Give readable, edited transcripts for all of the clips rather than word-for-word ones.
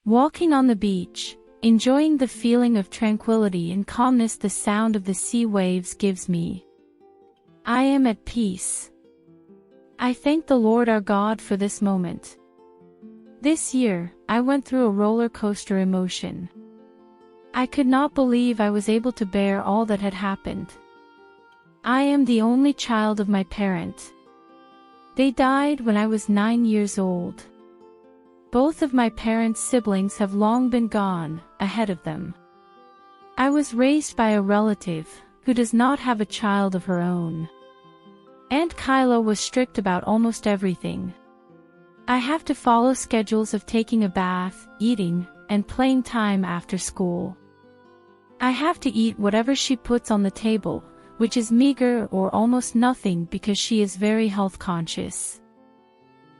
Walking on the beach, enjoying the feeling of tranquility and calmness the sound of the sea waves gives me. I am at peace. I thank the Lord our God for this moment. This year, I went through a roller coaster emotion. I could not believe I was able to bear all that had happened. I am the only child of my parent. They died when I was 9 years old. Both of my parents' siblings have long been gone, ahead of them. I was raised by a relative, who does not have a child of her own. Aunt Kyla was strict about almost everything. I have to follow schedules of taking a bath, eating, and playing time after school. I have to eat whatever she puts on the table, which is meager or almost nothing because she is very health conscious.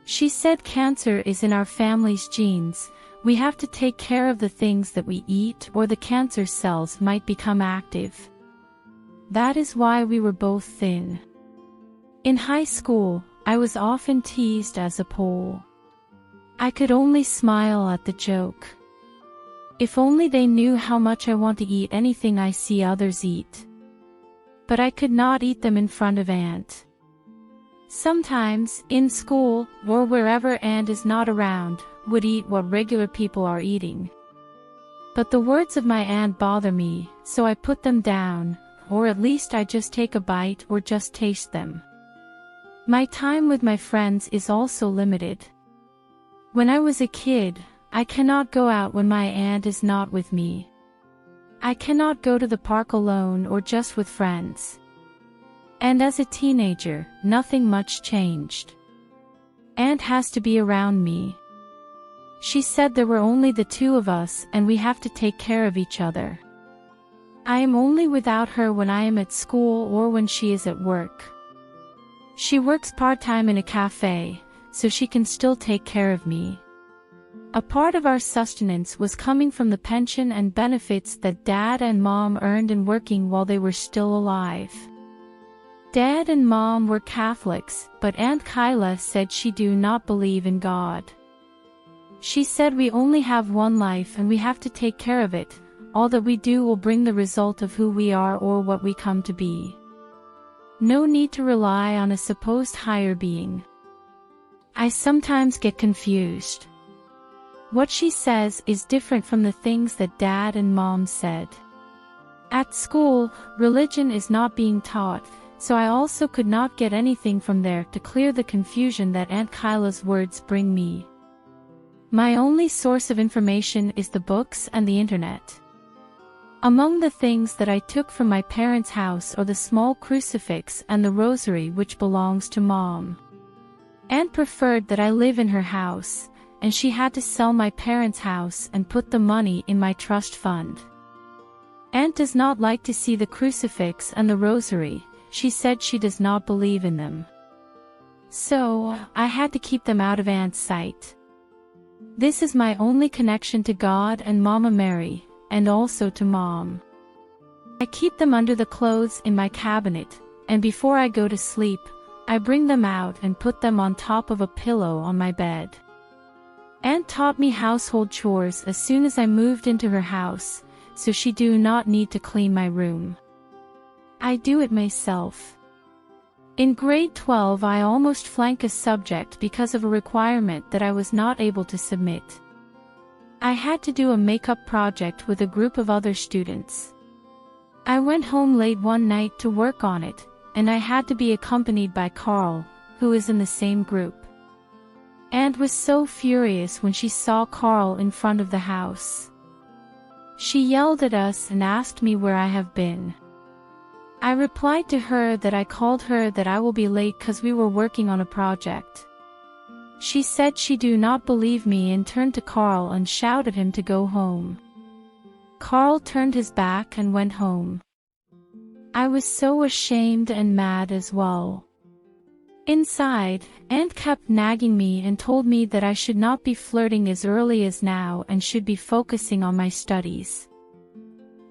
She said cancer is in our family's genes. We have to take care of the things that we eat or the cancer cells might become active. That is why we were both thin. In high school, I was often teased as a Pole. I could only smile at the joke. If only they knew how much I want to eat anything I see others eat. But I could not eat them in front of Aunt. Sometimes, in school, or wherever Aunt is not around, would eat what regular people are eating. But the words of my aunt bother me, so I put them down, or at least I just take a bite or just taste them. My time with my friends is also limited. When I was a kid, I cannot go out when my aunt is not with me. I cannot go to the park alone or just with friends. And as a teenager, nothing much changed. Aunt has to be around me. She said there were only the two of us and we have to take care of each other. I am only without her when I am at school or when she is at work. She works part-time in a cafe, so she can still take care of me. A part of our sustenance was coming from the pension and benefits that Dad and Mom earned in working while they were still alive. Dad and Mom were Catholics, but Aunt Kyla said she do not believe in God. She said we only have one life and we have to take care of it. All that we do will bring the result of who we are or what we come to be. No need to rely on a supposed higher being. I sometimes get confused. What she says is different from the things that Dad and Mom said. At school, religion is not being taught, so I also could not get anything from there to clear the confusion that Aunt Kyla's words bring me. My only source of information is the books and the internet. Among the things that I took from my parents' house are the small crucifix and the rosary which belongs to Mom. Aunt preferred that I live in her house, and she had to sell my parents' house and put the money in my trust fund. Aunt does not like to see the crucifix and the rosary. She said she does not believe in them. So, I had to keep them out of Aunt's sight. This is my only connection to God and Mama Mary, and also to Mom. I keep them under the clothes in my cabinet, and before I go to sleep, I bring them out and put them on top of a pillow on my bed. Aunt taught me household chores as soon as I moved into her house, so she do not need to clean my room. I do it myself. In grade 12 I almost flunked a subject because of a requirement that I was not able to submit. I had to do a makeup project with a group of other students. I went home late one night to work on it, and I had to be accompanied by Carl, who is in the same group. Aunt was so furious when she saw Carl in front of the house. She yelled at us and asked me where I have been. I replied to her that I called her that I will be late cause we were working on a project. She said she do not believe me and turned to Carl and shouted at him to go home. Carl turned his back and went home. I was so ashamed and mad as well. Inside, Aunt kept nagging me and told me that I should not be flirting as early as now and should be focusing on my studies.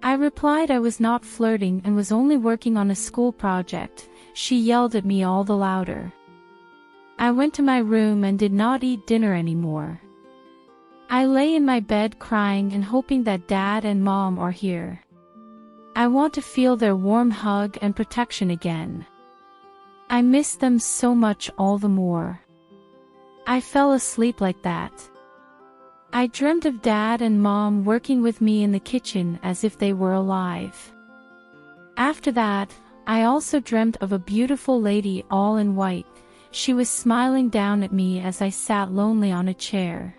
I replied I was not flirting and was only working on a school project. She yelled at me all the louder. I went to my room and did not eat dinner anymore. I lay in my bed crying and hoping that Dad and Mom are here. I want to feel their warm hug and protection again. I miss them so much, all the more. I fell asleep like that. I dreamt of Dad and Mom working with me in the kitchen as if they were alive. After that, I also dreamt of a beautiful lady all in white. She was smiling down at me as I sat lonely on a chair.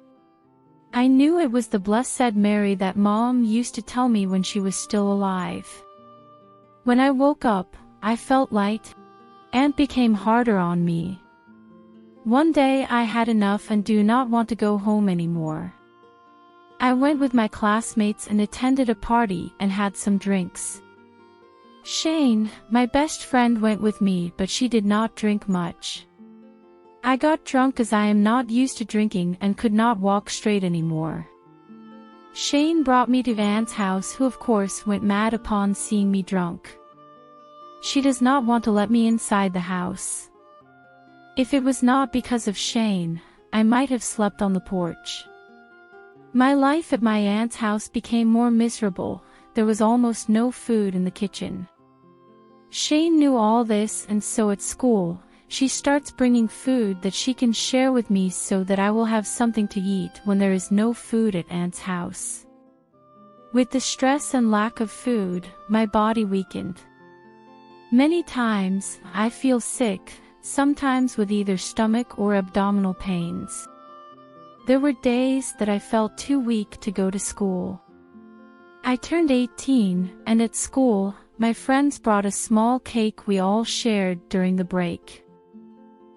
I knew it was the Blessed Mary that Mom used to tell me when she was still alive. When I woke up, I felt light, and became harder on me. One day I had enough and do not want to go home anymore. I went with my classmates and attended a party and had some drinks. Shane, my best friend, went with me, but she did not drink much. I got drunk as I am not used to drinking and could not walk straight anymore. Shane brought me to Aunt's house, who of course went mad upon seeing me drunk. She does not want to let me inside the house. If it was not because of Shane, I might have slept on the porch. My life at my aunt's house became more miserable. There was almost no food in the kitchen. Shane knew all this, and so at school, she starts bringing food that she can share with me so that I will have something to eat when there is no food at Aunt's house. With the stress and lack of food, my body weakened. Many times, I feel sick, sometimes with either stomach or abdominal pains. There were days that I felt too weak to go to school. I turned 18, and at school, my friends brought a small cake we all shared during the break.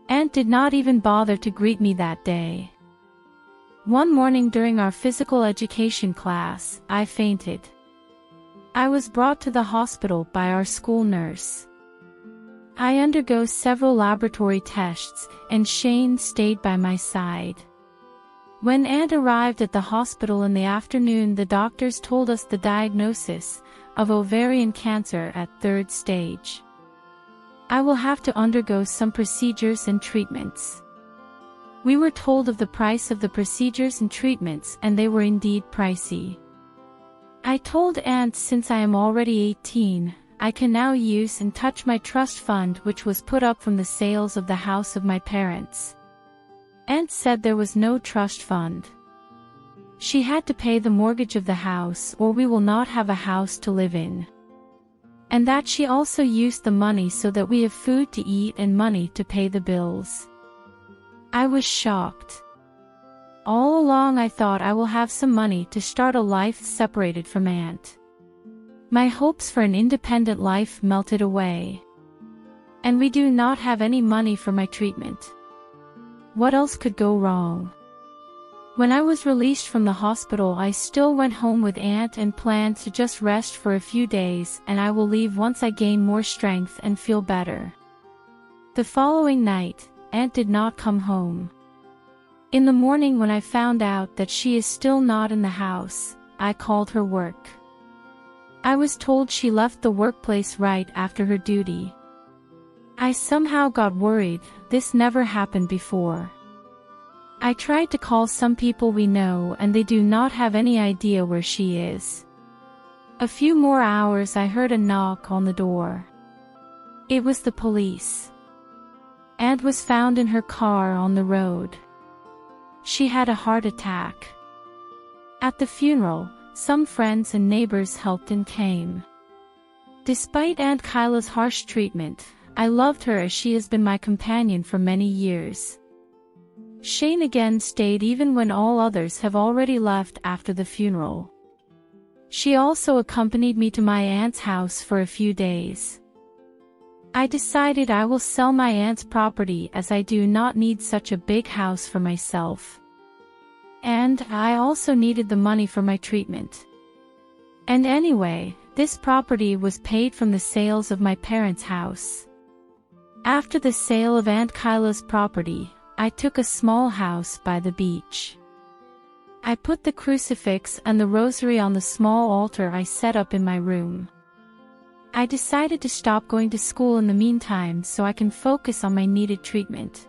Aunt did not even bother to greet me that day. One morning during our physical education class, I fainted. I was brought to the hospital by our school nurse. I undergo several laboratory tests, and Shane stayed by my side. When Aunt arrived at the hospital in the afternoon, the doctors told us the diagnosis of ovarian cancer at 3rd stage. I will have to undergo some procedures and treatments. We were told of the price of the procedures and treatments, and they were indeed pricey. I told Aunt since I am already 18, I can now use and touch my trust fund, which was put up from the sales of the house of my parents. Aunt said there was no trust fund. She had to pay the mortgage of the house or we will not have a house to live in. And that she also used the money so that we have food to eat and money to pay the bills. I was shocked. All along I thought I will have some money to start a life separated from Aunt. My hopes for an independent life melted away. And we do not have any money for my treatment. What else could go wrong? When I was released from the hospital, I still went home with Aunt and planned to just rest for a few days, and I will leave once I gain more strength and feel better. The following night, Aunt did not come home. In the morning when I found out that she is still not in the house, I called her work. I was told she left the workplace right after her duty. I somehow got worried. This never happened before. I tried to call some people we know and they do not have any idea where she is. A few more hours I heard a knock on the door. It was the police. Aunt was found in her car on the road. She had a heart attack. At the funeral, some friends and neighbors helped and came. Despite Aunt Kyla's harsh treatment, I loved her as she has been my companion for many years. Shane again stayed even when all others have already left after the funeral. She also accompanied me to my aunt's house for a few days. I decided I will sell my aunt's property as I do not need such a big house for myself. And I also needed the money for my treatment. And anyway, this property was paid from the sales of my parents' house. After the sale of Aunt Kyla's property, I took a small house by the beach. I put the crucifix and the rosary on the small altar I set up in my room. I decided to stop going to school in the meantime so I can focus on my needed treatment.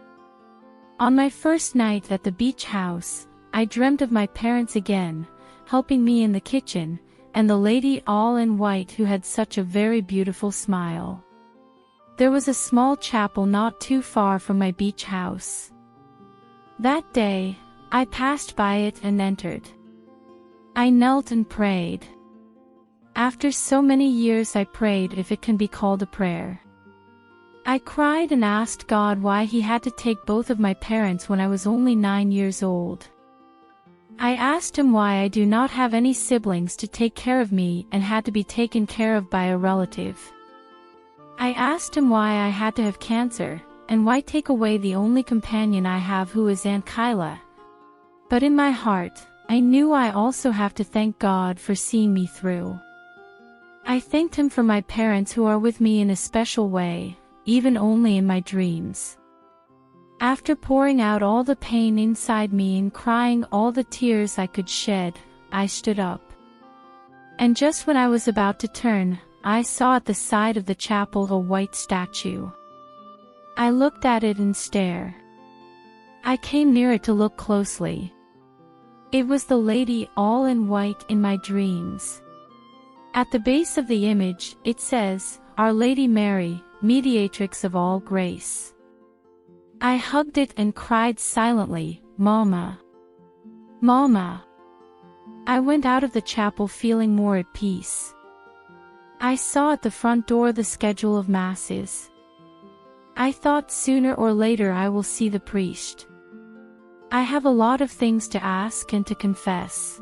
On my first night at the beach house, I dreamt of my parents again, helping me in the kitchen, and the lady all in white who had such a very beautiful smile. There was a small chapel not too far from my beach house. That day, I passed by it and entered. I knelt and prayed. After so many years I prayed, if it can be called a prayer. I cried and asked God why He had to take both of my parents when I was only 9 years old. I asked Him why I do not have any siblings to take care of me and had to be taken care of by a relative. I asked Him why I had to have cancer, and why take away the only companion I have, who is Aunt Kyla. But in my heart, I knew I also have to thank God for seeing me through. I thanked Him for my parents who are with me in a special way, even only in my dreams. After pouring out all the pain inside me and crying all the tears I could shed, I stood up. And just when I was about to turn, I saw at the side of the chapel a white statue. I looked at it and stared. I came near it to look closely. It was the lady all in white in my dreams. At the base of the image, it says, "Our Lady Mary, Mediatrix of all grace." I hugged it and cried silently, "Mama. Mama." I went out of the chapel feeling more at peace. I saw at the front door the schedule of masses. I thought sooner or later I will see the priest. I have a lot of things to ask and to confess.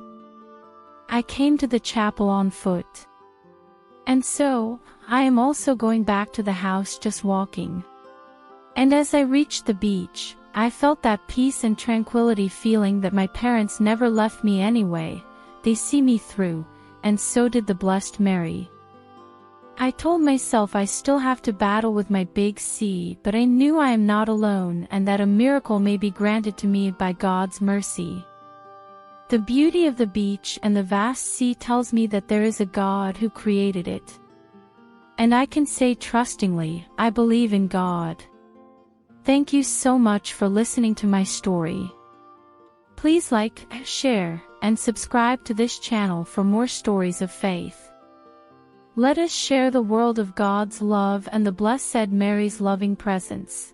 I came to the chapel on foot. And so, I am also going back to the house just walking. And as I reached the beach, I felt that peace and tranquility, feeling that my parents never left me anyway. They see me through, and so did the Blessed Mary. I told myself I still have to battle with my big C, but I knew I am not alone and that a miracle may be granted to me by God's mercy. The beauty of the beach and the vast sea tells me that there is a God who created it. And I can say trustingly, I believe in God. Thank you so much for listening to my story. Please like, share, and subscribe to this channel for more stories of faith. Let us share the world of God's love and the Blessed Mary's loving presence.